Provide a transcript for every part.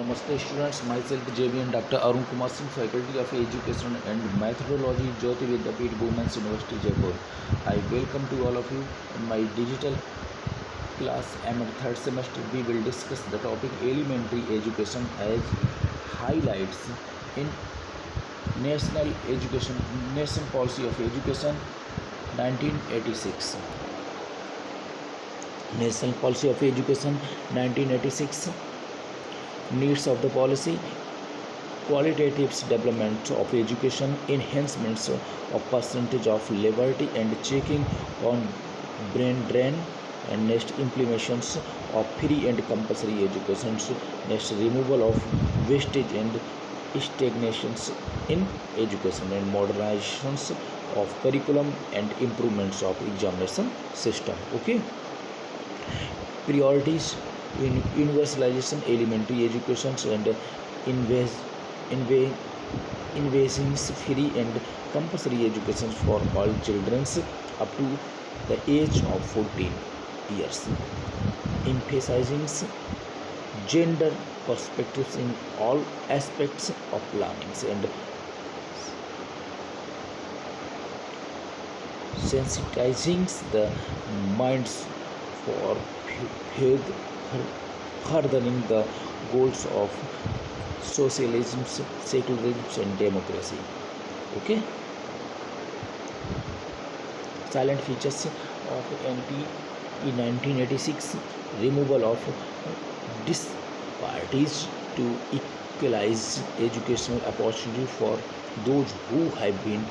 Namaste students, myself JVN Dr. Arun Kumar Singh, Faculty of Education and Methodology, Jyoti Vidyapeeth, Women's University, Jaipur. I welcome to all of you in my digital class. And third semester we will discuss the topic elementary education as highlights in National Education, National Policy of Education 1986. National Policy of Education 1986. Needs of the policy: qualitative development of education, enhancements of percentage of liberty and checking on brain drain, and next implementations of free and compulsory education, next removal of wastage and stagnations in education, and modernizations of curriculum and improvements of examination system. Okay, priorities in universalization elementary education and investing free and compulsory education for all children up to the age of 14 years, emphasizing gender perspectives in all aspects of learning, and sensitizing the minds for furthering the goals of socialism, secularism, and democracy. Okay. Silent features of NP in 1986: removal of disparities to equalize educational opportunity for those who have been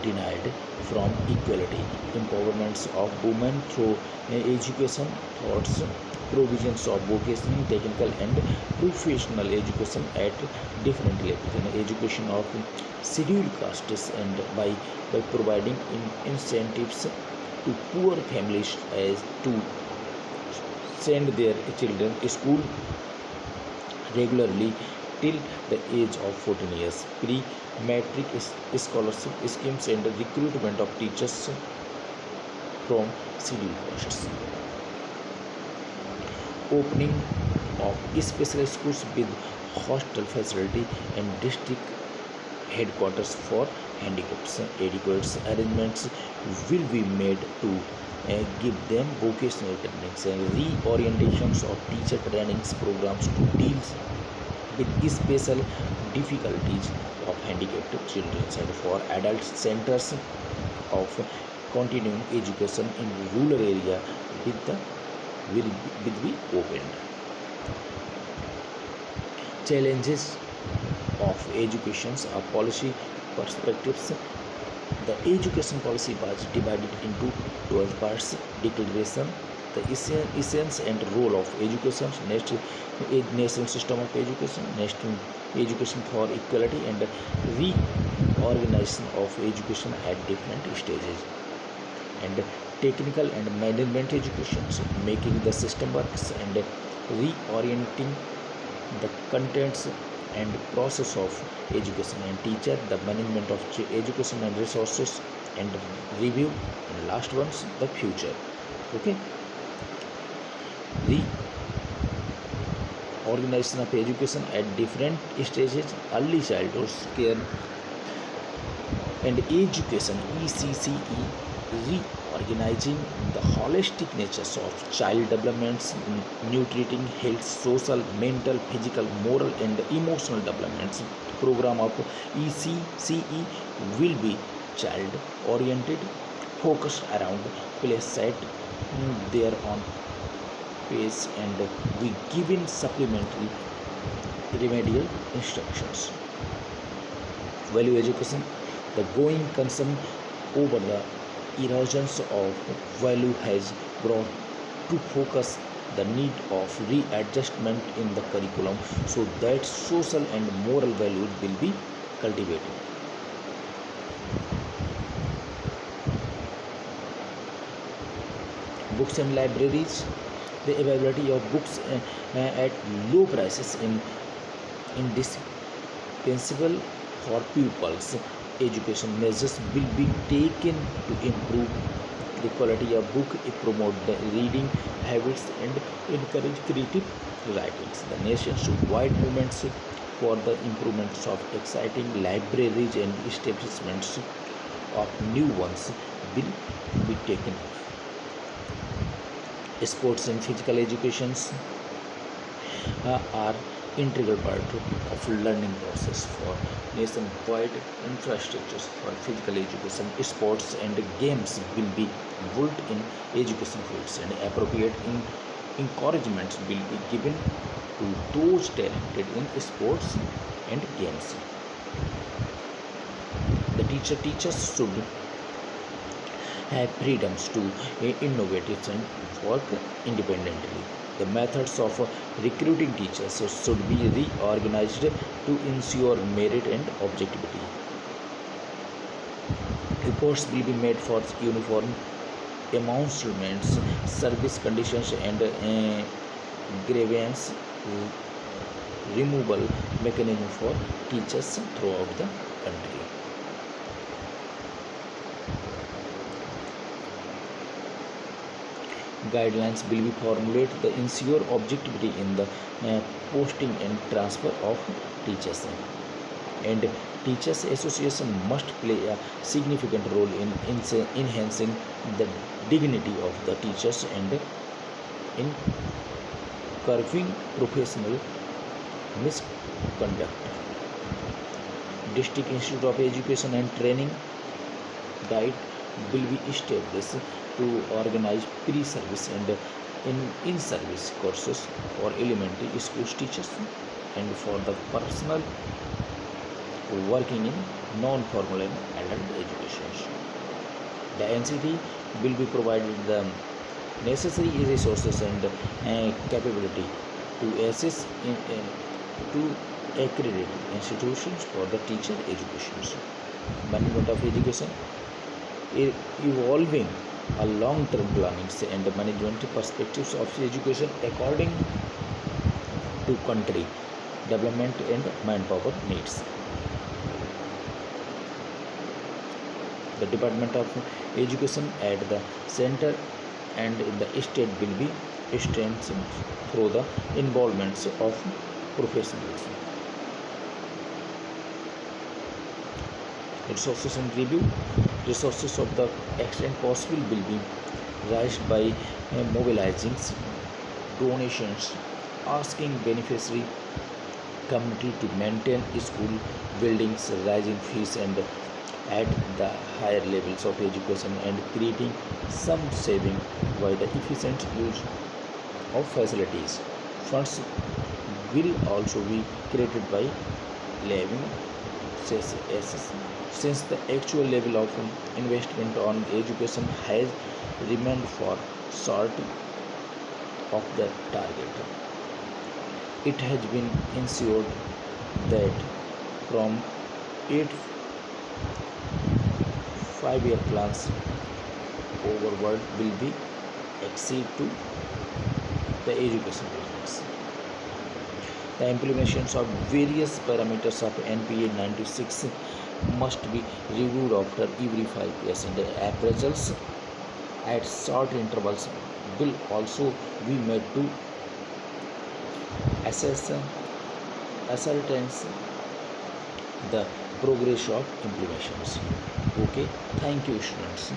denied from equality, empowerments of women through education thoughts, provisions of vocational, technical and professional education at different levels, and education of scheduled castes, and by providing incentives to poor families as to send their children to school regularly till the age of 14 years, pre-matric scholarship schemes, and recruitment of teachers from scheduled castes, opening of special schools with hostel facility and district headquarters for handicaps. Adequate arrangements will be made to give them vocational trainings, and reorientations of teacher trainings programs to deal with special difficulties of handicapped children, and for adult centers of continuing education in rural area will be opened. Challenges of education's policy perspectives. The education policy was divided into 12 parts: declaration, the essence and role of education, next national system of education, next education for equality, and reorganization of education at different stages, and technical and management education, making the system works, and reorienting the contents and process of education, and teacher, the management of education and resources, and review, and last ones the future. Okay, the organization of education at different stages: early childhood care and education, ECCE, reorganizing the holistic natures of child developments, nurturing health, social, mental, physical, moral, and emotional developments. Program of ECCE will be child oriented, focused around play set their own pace, and we given supplementary remedial instructions. Value education, the going concern over the erosions of value has brought to focus the need of readjustment in the curriculum so that social and moral values will be cultivated. Books and libraries, the availability of books at low prices in indispensable for pupils. Education measures will be taken to improve the quality of book, it promote the reading habits and encourage creative writings. The nation should wide movements for the improvements of exciting libraries and establishments of new ones will be taken. Sports and physical educations are integral part of learning process for nationwide infrastructures for physical education. Sports and games will be involved in education fields, and appropriate encouragements will be given to those talented in sports and games. The teachers should have freedoms to innovate and work independently. The methods of recruiting teachers should be reorganized to ensure merit and objectivity. Reports will be made for uniform emolument, service conditions, and grievance removal mechanism for teachers throughout the country. Guidelines will be formulated to ensure objectivity in the posting and transfer of teachers. And teachers association must play a significant role in enhancing the dignity of the teachers and in curbing professional misconduct. District Institute of Education and Training diet will be established to organize pre-service and in-service courses for elementary school teachers and for the personnel working in non-formal and adult education. The NCT will be provided the necessary resources and capability to assist to accredit institutions for the teacher education. Management of education evolving a long-term planning and management perspectives of education according to country development and manpower needs. The Department of Education at the center and in the state will be strengthened through the involvements of professionals. Resources and review. Resources of the extent possible will be raised by mobilizing donations, asking beneficiary community to maintain school buildings, raising fees and at the higher levels of education, and creating some saving by the efficient use of facilities. Funds will also be created by levying cess since the actual level of investment on education has remained far short of the target. It has been ensured that from 8 5-year plans overworld will be exceed to the education business. The implementations of various parameters of NPA 96 must be reviewed after every 5 years, and the appraisals at short intervals will also be made to assess ascertain the progress of implementations. Okay, thank you students.